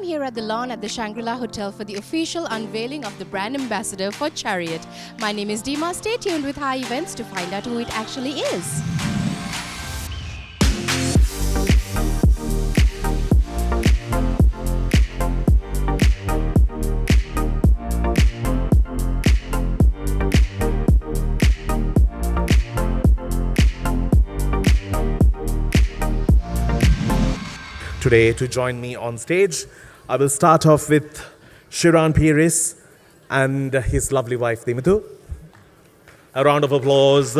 here at the lawn at the Shangri-La Hotel for the official unveiling of the brand ambassador for Chariot. My name is Dima. Stay tuned with Hi Events to find out who it actually is. Today, to join me on stage, I will start off with Shiran Piris and his lovely wife, Dimatu. A round of applause.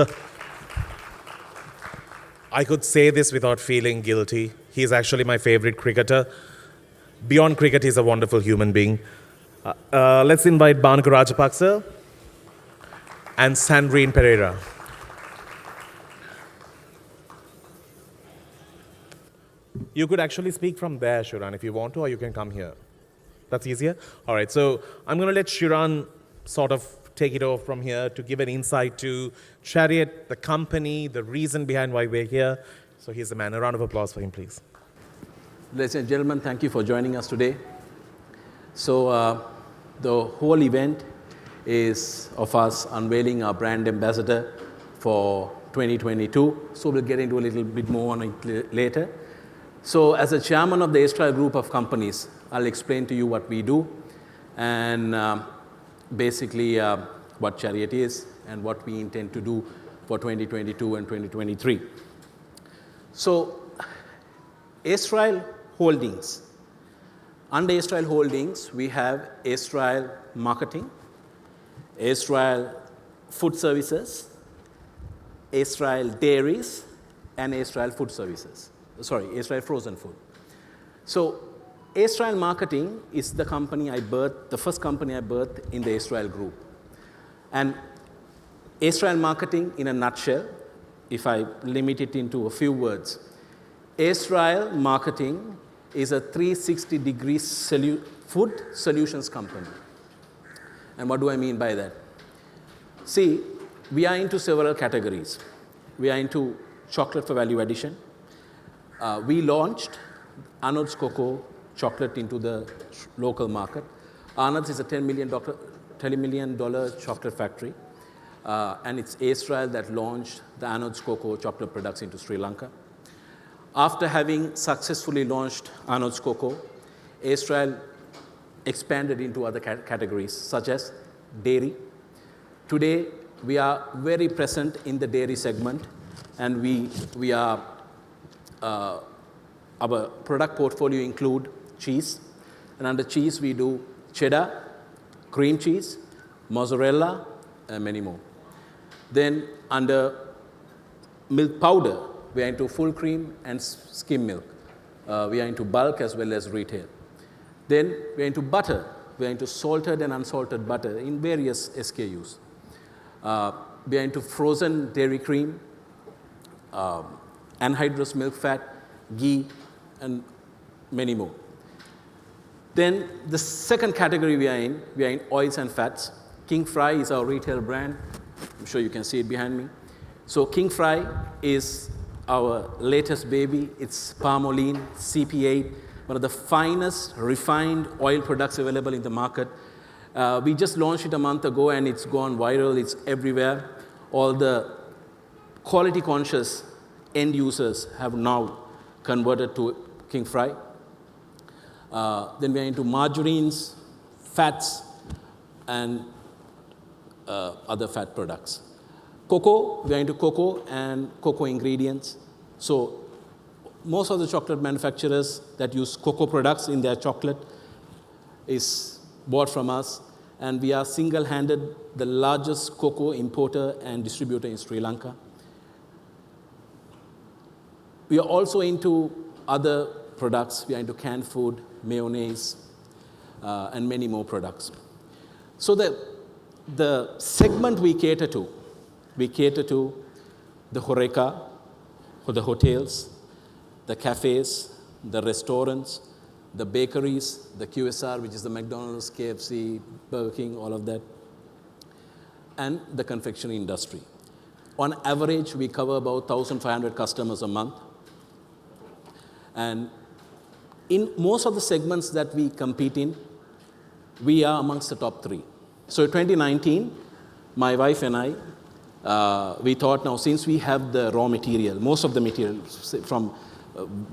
I could say this without feeling guilty. He's actually my favorite cricketer. Beyond cricket, he's a wonderful human being. Let's invite Banaka Rajapaksa and Sandrine Pereira. You could actually speak from there, Shiran, if you want to, or you can come here. That's easier? All right, so I'm going to let Shiran sort of take it over from here to give an insight to Chariot, the company, the reason behind why we're here. So here's the man. A round of applause for him, please. Ladies and gentlemen, thank you for joining us today. So the whole event is of us unveiling our brand ambassador for 2022. So we'll get into a little bit more on it later. So as a chairman of the Astral group of companies, I'll explain to you what we do and basically what Chariot is and what we intend to do for 2022 and 2023. So Astral Holdings. Under Astral Holdings, we have Astral Marketing, Astral Food Services, Astral Dairies, and Astral Food Services. Astral Frozen Food. So Astral Marketing is the company I birthed, the first company I birthed in the Astral group. And Astral Marketing, in a nutshell, if I limit it into a few words, Astral Marketing is a 360-degree food solutions company. And what do I mean by that? See, we are into several categories. We are into chocolate for value addition. We launched Arnold's Cocoa chocolate into the local market. Arnold's is a $10 million chocolate factory, and it's Astral that launched the Arnold's Cocoa chocolate products into Sri Lanka. After having successfully launched Arnold's Cocoa, Astral expanded into other categories, such as dairy. Today, we are very present in the dairy segment, and we are our product portfolio include cheese, and under cheese we do cheddar, cream cheese, mozzarella, and many more. Then under milk powder, we are into full cream and skim milk. We are into bulk as well as retail. Then we are into butter. We are into salted and unsalted butter in various SKUs. We are into frozen dairy cream, anhydrous milk fat, ghee, and many more. Then the second category we are in oils and fats. King Fry is our retail brand. I'm sure you can see it behind me. So King Fry is our latest baby. It's palm oil, CP8, one of the finest refined oil products available in the market. We just launched it a month ago and it's gone viral. It's everywhere. All the quality conscious end users have now converted to King Fry. Then we are into margarines, fats, and other fat products. Cocoa, we are into cocoa and cocoa ingredients. So most of the chocolate manufacturers that use cocoa products in their chocolate is bought from us, and we are single-handed the largest cocoa importer and distributor in Sri Lanka. We are also into other products. We are into canned food, mayonnaise, and many more products. So the segment we cater to the HoReCa, or the hotels, the cafes, the restaurants, the bakeries, the QSR, which is the McDonald's, KFC, Burger King, all of that, and the confectionery industry. On average, we cover about 1,500 customers a month. And in most of the segments that we compete in, we are amongst the top 3. So in 2019, my wife and I, we thought now since we have the raw material, most of the material from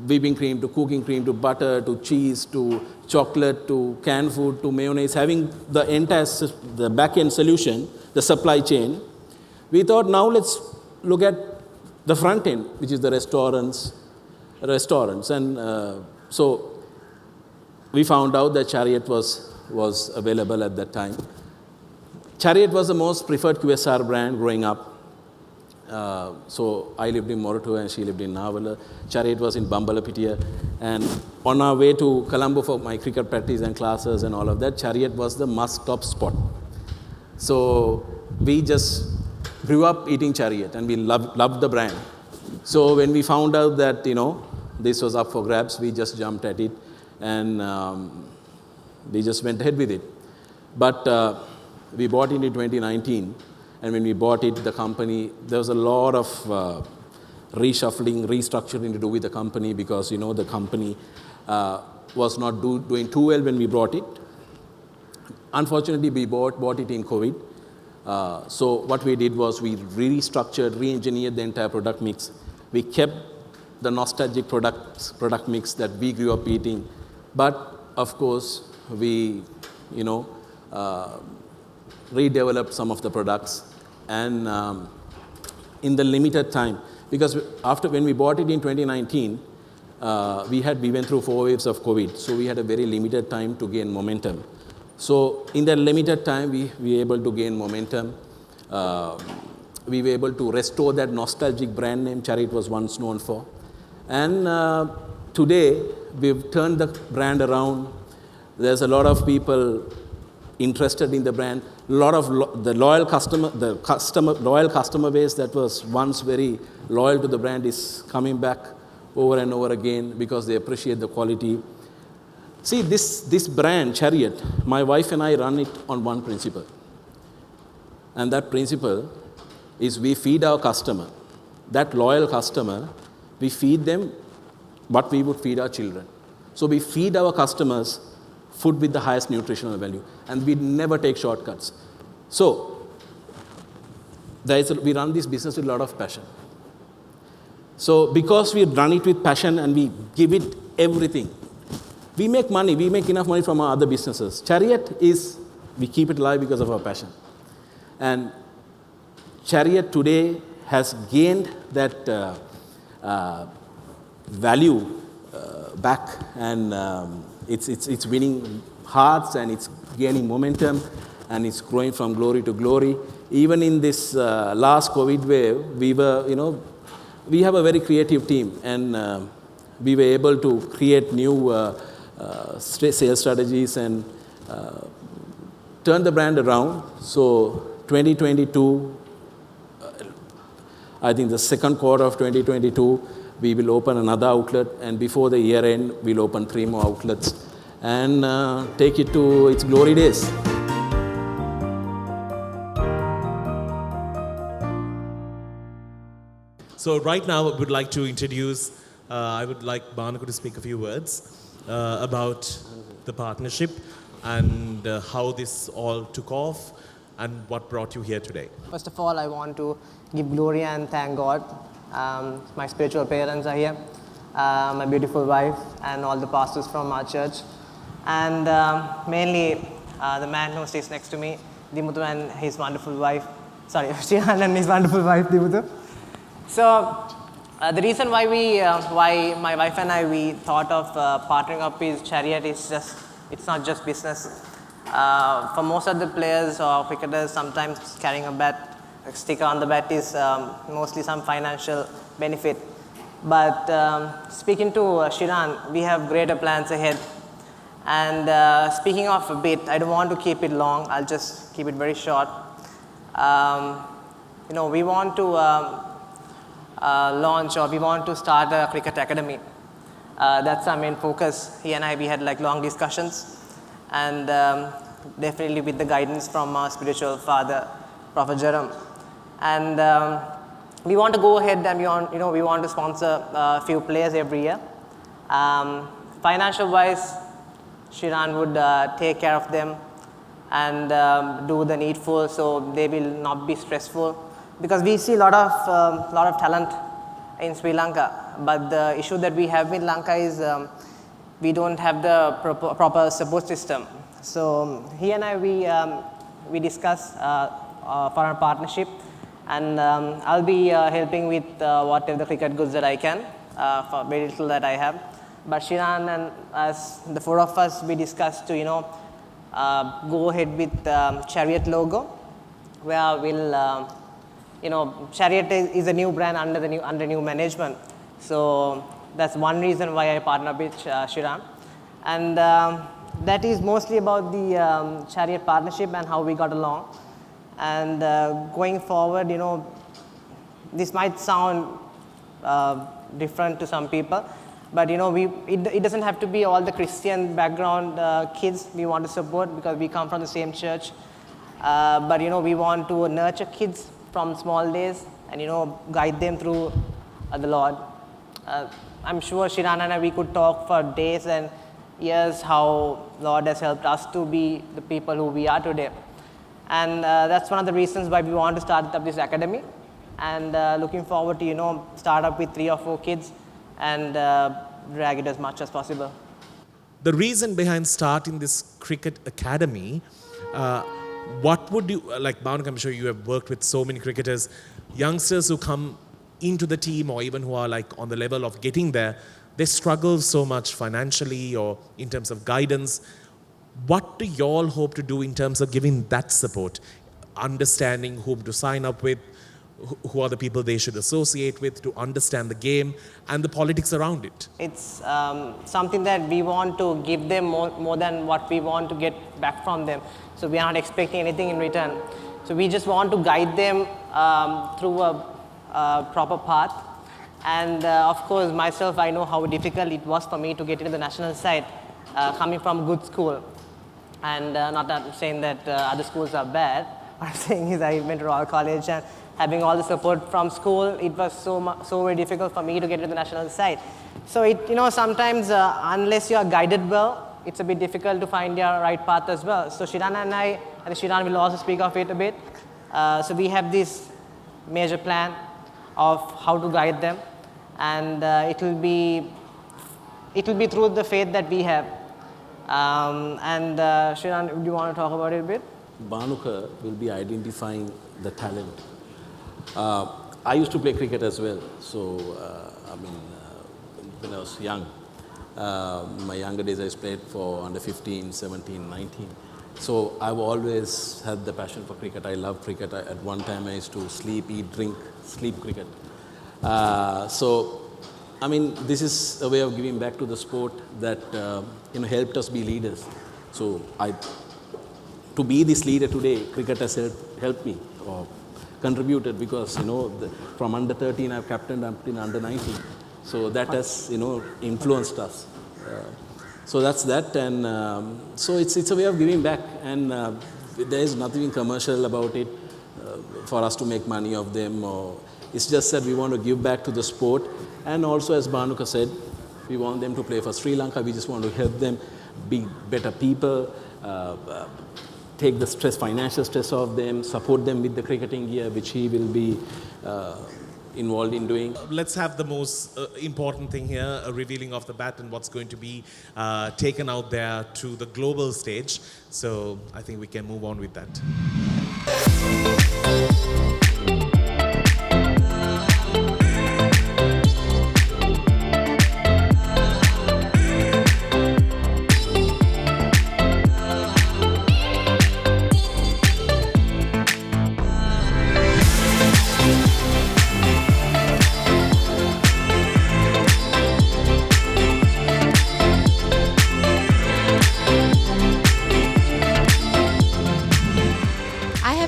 whipping cream to cooking cream to butter to cheese to chocolate to canned food to mayonnaise, having the entire the back-end solution, the supply chain, we thought now let's look at the front end, which is the restaurants. And so we found out that Chariot was available at that time. Chariot was the most preferred QSR brand growing up. So I lived in Moratuwa and she lived in Navala. Chariot was in Bambalapitiya. And on our way to Colombo for my cricket practice and classes and all of that, Chariot was the must-stop spot. So we just grew up eating Chariot and we loved the brand. So when we found out that, this was up for grabs, we just jumped at it and we just went ahead with it. But we bought it in 2019, and when we bought it, the company, there was a lot of reshuffling, restructuring to do with the company because, the company was not doing too well when we bought it. Unfortunately, we bought it in COVID. So what we did was we restructured, re-engineered the entire product mix. We kept the nostalgic product mix that we grew up eating. But, of course, we, redeveloped some of the products. And in the limited time, because when we bought it in 2019, we went through 4 waves of COVID. So we had a very limited time to gain momentum. So in that limited time, we were able to gain momentum. We were able to restore that nostalgic brand name Chariot was once known for. And today, we've turned the brand around. There's a lot of people interested in the brand. A lot of the loyal customer base that was once very loyal to the brand is coming back over and over again because they appreciate the quality. See, this brand, Chariot, my wife and I run it on one principle. And that principle is we feed our customer, that loyal customer, we feed them what we would feed our children. So we feed our customers food with the highest nutritional value, and we never take shortcuts. So we run this business with a lot of passion. So because we run it with passion and we give it everything, we make money. We make enough money from our other businesses. Chariot we keep it alive because of our passion. And Chariot today has gained that value back, and it's winning hearts, and it's gaining momentum, and it's growing from glory to glory. Even in this last COVID wave, we have a very creative team, and we were able to create new sales strategies and turn the brand around. So 2022, I think the second quarter of 2022, we will open another outlet, and before the year end, we'll open 3 more outlets and take it to its glory days. So right now, I would like to introduce, I would like Banaku to speak a few words about the partnership and how this all took off and what brought you here today. First of all, I want to give glory and thank God. My spiritual parents are here, my beautiful wife, and all the pastors from our church. And mainly the man who stays next to me, Dimuthu, and his wonderful wife. Sorry, Shihan and his wonderful wife, Dimuthu. So the reason why why my wife and we thought of partnering up with Chariot is it's not just business. For most of the players or cricketers, sometimes carrying a sticker on the bat is mostly some financial benefit. But speaking to Shiran, we have greater plans ahead. And speaking of a bit, I don't want to keep it long. I'll just keep it very short. We want to launch, or we want to start a cricket academy. That's our main focus. He and we had long discussions, and definitely with the guidance from our spiritual father, Prophet Jerome. And we want to go ahead and we want to sponsor a few players every year. financial wise, Shiran would take care of them and do the needful, so they will not be stressful. Because we see a lot of talent in Sri Lanka, but the issue that we have in Lanka is we don't have the proper support system. So he and I, we discuss for our partnership, and I'll be helping with whatever the cricket goods that I can, for very little that I have. But Shiran and us, the four of us, we discussed to go ahead with Chariot logo, where we'll Chariot is a new brand under new management. So that's one reason why I partnered with Shiran, and that is mostly about the Chariot partnership and how we got along. And going forward, this might sound different to some people, but it doesn't have to be all the Christian background kids we want to support, because we come from the same church. But we want to nurture kids from small days and guide them through the Lord. I'm sure Shiran and I, we could talk for days and years how Lord has helped us to be the people who we are today. And that's one of the reasons why we want to start up this academy, and looking forward to start up with 3 or 4 kids and drag it as much as possible. The reason behind starting this cricket academy, what would you, like Bhanuka, I'm sure you have worked with so many cricketers, youngsters who come into the team or even who are like on the level of getting there, they struggle so much financially or in terms of guidance. What do you all hope to do in terms of giving that support, understanding whom to sign up with, who are the people they should associate with, to understand the game and the politics around it? It's something that we want to give them more than what we want to get back from them. So we are not expecting anything in return. So we just want to guide them through a proper path. And of course, myself, I know how difficult it was for me to get into the national side, coming from a good school. And not that I'm saying that other schools are bad. What I'm saying is I went to Royal College, and having all the support from school, it was so very difficult for me to get into the national side. So sometimes unless you are guided well, it's a bit difficult to find your right path as well. So Shiran and I, and Shiran will also speak of it a bit. So we have this major plan of how to guide them, and it will be through the faith that we have. And Shiran, do you want to talk about it a bit? Bhanuka will be identifying the talent. I used to play cricket as well. So, when I was young, my younger days I played for under 15, 17, 19. So I've always had the passion for cricket. I love cricket. At one time I used to sleep, eat, drink, sleep cricket. This is a way of giving back to the sport that helped us be leaders. So to be this leader today, cricket has helped me or contributed, because from under 13 I've captained up in under 19. So that has influenced us. So that's that, and so it's a way of giving back, and there is nothing commercial about it for us to make money of them. Or it's just that we want to give back to the sport, and also, as Bhanuka said, we want them to play for Sri Lanka. We just want to help them be better people, take the financial stress off them, support them with the cricketing gear, which he will be involved in doing. Let's have the most important thing here, a revealing of the bat and what's going to be taken out there to the global stage. So I think we can move on with that.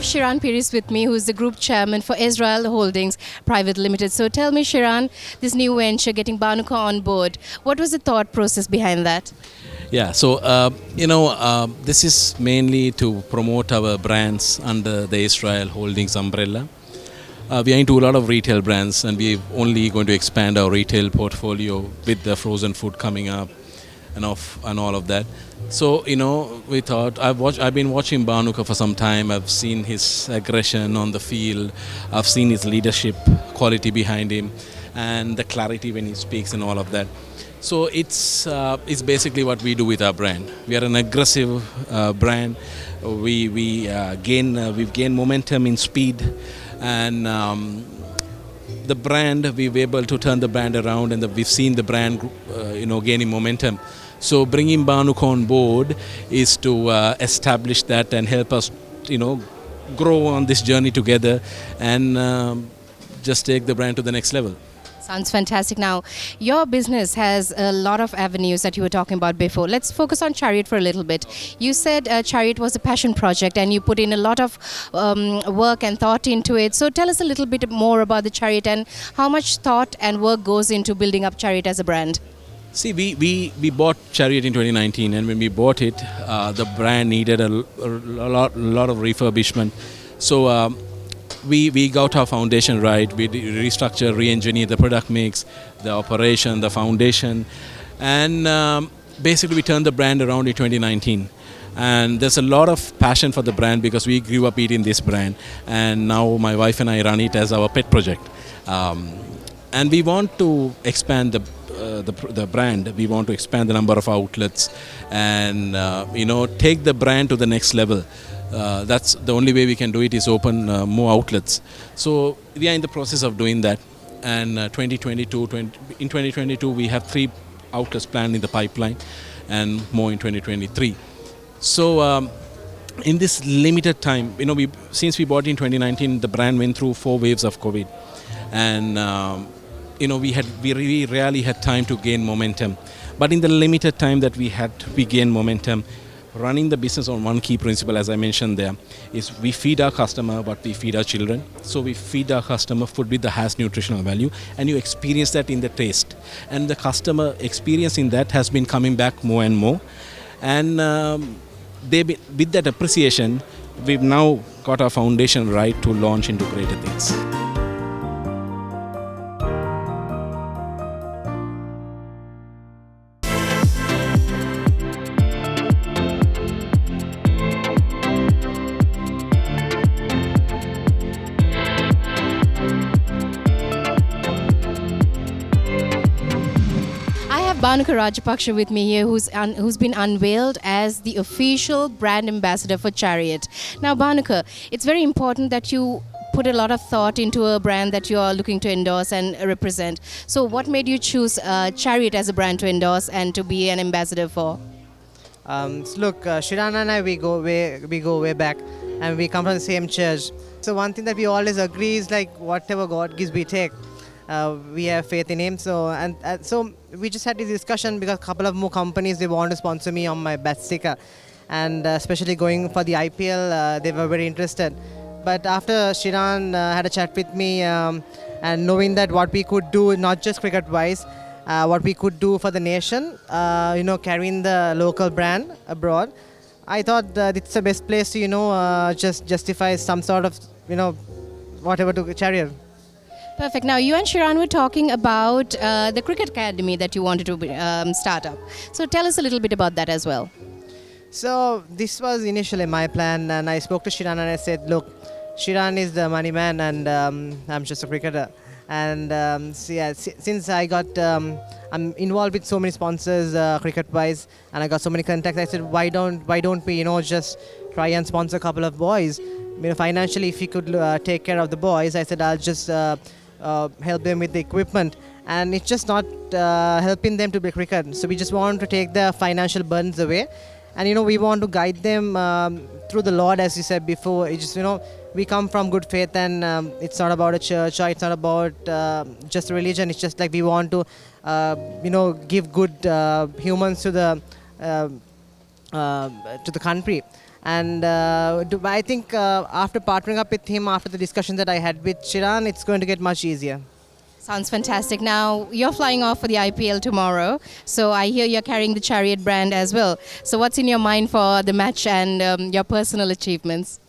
Shiran Piris with me, who is the group chairman for Israel Holdings Private Limited. So tell me, Shiran, this new venture, getting Bhanuka on board, what was the thought process behind that? Yeah, so this is mainly to promote our brands under the Israel Holdings umbrella. We are into a lot of retail brands, and we're only going to expand our retail portfolio with the frozen food coming up. and all of that. So we thought I've been watching Bhanuka for some time. I've seen his aggression on the field. I've seen his leadership quality behind him, and the clarity when he speaks and all of that. So it's basically what we do with our brand. We are an aggressive brand. We've gained momentum in speed, and the brand, we've able to turn the brand around, and we've seen the brand gaining momentum. So bringing Bhanuka on board is to establish that and help us grow on this journey together, and just take the brand to the next level. Sounds fantastic. Now, your business has a lot of avenues that you were talking about before. Let's focus on Chariot for a little bit. You said Chariot was a passion project and you put in a lot of work and thought into it. So tell us a little bit more about the Chariot and how much thought and work goes into building up Chariot as a brand. See, we bought Chariot in 2019, and when we bought it, the brand needed a lot of refurbishment. So we got our foundation right. We restructured, re-engineered the product mix, the operation, the foundation, and basically we turned the brand around in 2019. And there's a lot of passion for the brand because we grew up eating this brand, and now my wife and I run it as our pet project. And we want to expand the brand. We want to expand the number of outlets, and take the brand to the next level. That's the only way we can do it, is open more outlets. So we are in the process of doing that, and in 2022 we have 3 outlets planned in the pipeline, and more in 2023. So in this limited time, since we bought in 2019, the brand went through 4 waves of COVID, and we really rarely had time to gain momentum. But in the limited time that we gained momentum. Running the business on one key principle, as I mentioned there, is we feed our customer, but we feed our children. So we feed our customer food with the highest nutritional value, and you experience that in the taste. And the customer experiencing that has been coming back more and more. And with that appreciation, we've now got our foundation right to launch into greater things. Bhanuka Rajapaksha with me here, who's been unveiled as the official brand ambassador for Chariot. Now, Bhanuka, it's very important that you put a lot of thought into a brand that you are looking to endorse and represent. So what made you choose Chariot as a brand to endorse and to be an ambassador for? Look, Shiran and I, we go way back, and we come from the same church. So one thing that we always agree is like whatever God gives, we take. We have faith in him. So we just had this discussion because a couple of more companies, they want to sponsor me on my bat sticker, and especially going for the IPL, they were very interested. But after Shiran had a chat with me, and knowing that what we could do, not just cricket wise, what we could do for the nation, carrying the local brand abroad, I thought it's the best place to just justify some sort of whatever to Chariot. Perfect. Now, you and Shiran were talking about the cricket academy that you wanted to start up. So tell us a little bit about that as well. So this was initially my plan, and I spoke to Shiran and I said, look, Shiran is the money man, and I'm just a cricketer. And since I got, I'm involved with so many sponsors cricket-wise, and I got so many contacts, I said, why don't we just try and sponsor a couple of boys? Financially, if you could take care of the boys, I said I'll just help them with the equipment, and it's just not helping them to play cricket. So we just want to take the financial burdens away, and we want to guide them through the Lord, as you said before. It's just we come from good faith, and it's not about a church, or it's not about just a religion. It's just like we want to give good humans to the country. And I think after partnering up with him, after the discussion that I had with Shiran, it's going to get much easier. Sounds fantastic. Now, you're flying off for the IPL tomorrow, so I hear you're carrying the Chariot brand as well. So what's in your mind for the match and your personal achievements?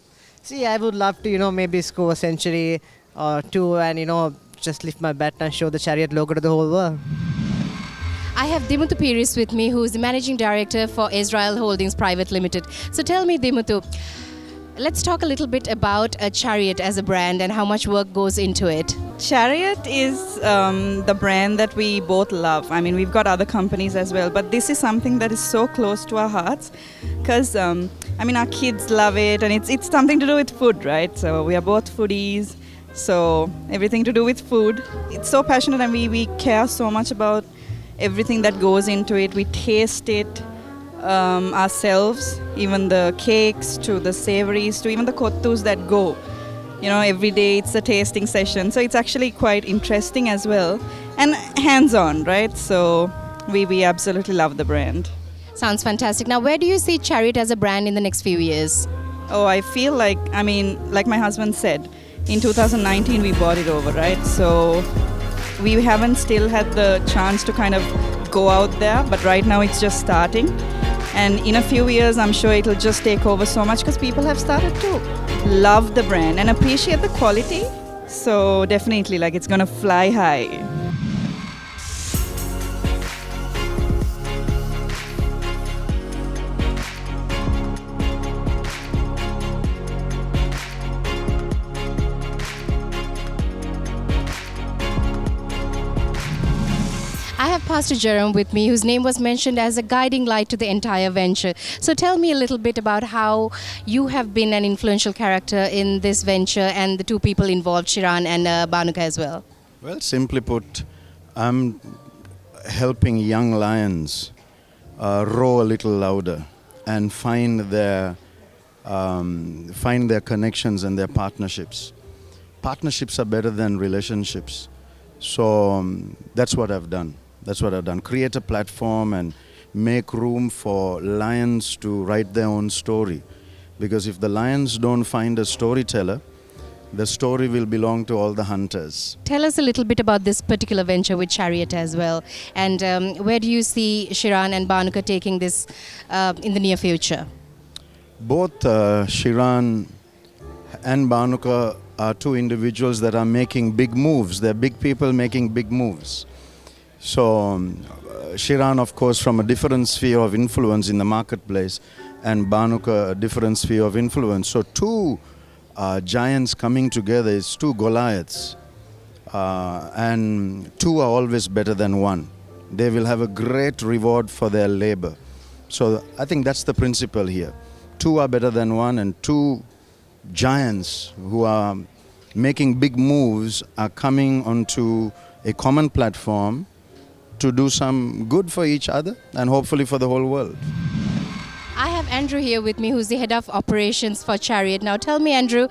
See, I would love to, maybe score a century or two and, just lift my bat and show the Chariot logo to the whole world. I have Dimutu Piris with me, who is the Managing Director for Israel Holdings Private Limited. So tell me, Dimutu, let's talk a little bit about Chariot as a brand and how much work goes into it. Chariot is the brand that we both love. I mean, we've got other companies as well, but this is something that is so close to our hearts because, our kids love it, and it's something to do with food, right? So we are both foodies, so everything to do with food. It's so passionate, and we care so much about everything that goes into it. We taste it ourselves, even the cakes to the savories to even the kottus that go. Every day it's a tasting session. So it's actually quite interesting as well and hands-on, right? So we absolutely love the brand. Sounds fantastic. Now, where do you see Chariot as a brand in the next few years? Oh, I feel like my husband said, in 2019 we bought it over, right? So we haven't still had the chance to kind of go out there, but right now it's just starting. And in a few years, I'm sure it'll just take over so much because people have started to love the brand and appreciate the quality. So definitely, it's going to fly high. I have Pastor Jerome with me, whose name was mentioned as a guiding light to the entire venture. So tell me a little bit about how you have been an influential character in this venture and the two people involved, Shiran and Banuka as well. Well, simply put, I'm helping young lions roar a little louder and find their connections and their partnerships. Partnerships are better than relationships. So that's what I've done. Create a platform and make room for lions to write their own story. Because if the lions don't find a storyteller, the story will belong to all the hunters. Tell us a little bit about this particular venture with Chariot as well. And where do you see Shiran and Banuka taking this in the near future? Both Shiran and Banuka are two individuals that are making big moves. They're big people making big moves. So Shiran, of course, from a different sphere of influence in the marketplace, and Banuka, a different sphere of influence. So two giants coming together is two Goliaths. And two are always better than one. They will have a great reward for their labor. So I think that's the principle here. Two are better than one, and two giants who are making big moves are coming onto a common platform to do some good for each other and hopefully for the whole world. I have Andrew here with me, who's the head of operations for Chariot. Now tell me, Andrew,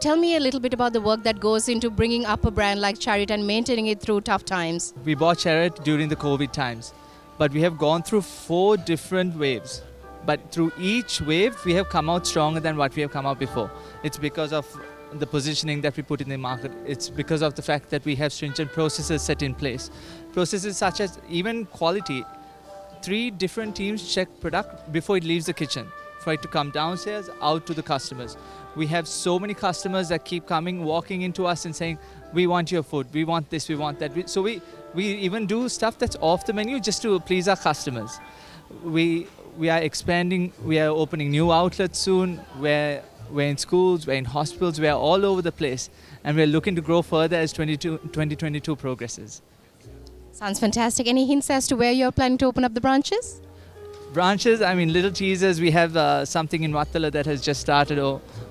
tell me a little bit about the work that goes into bringing up a brand like Chariot and maintaining it through tough times. We bought Chariot during the COVID times, but we have gone through 4 different waves. But through each wave, we have come out stronger than what we have come out before. It's because of the positioning that we put in the market. It's because of the fact that we have stringent processes set in place. Processes such as even quality. 3 different teams check product before it leaves the kitchen, for it to come downstairs, out to the customers. We have so many customers that keep coming, walking into us and saying, we want your food, we want this, we want that. So we even do stuff that's off the menu just to please our customers. We are expanding, we are opening new outlets soon, where we're in schools, we're in hospitals, we're all over the place. And we're looking to grow further as 2022 progresses. Sounds fantastic. Any hints as to where you're planning to open up the branches? Branches, little teasers. We have something in Wattala that has just started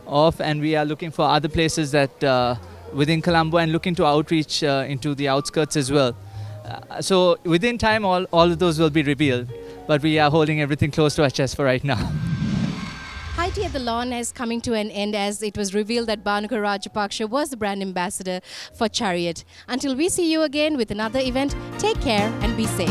off, and we are looking for other places that within Colombo and looking to outreach into the outskirts as well. So within time, all of those will be revealed, but we are holding everything close to our chest for right now. Hi Tea at the Lawn is coming to an end as it was revealed that Banuka Rajapaksha was the brand ambassador for Chariot. Until we see you again with another event, take care and be safe.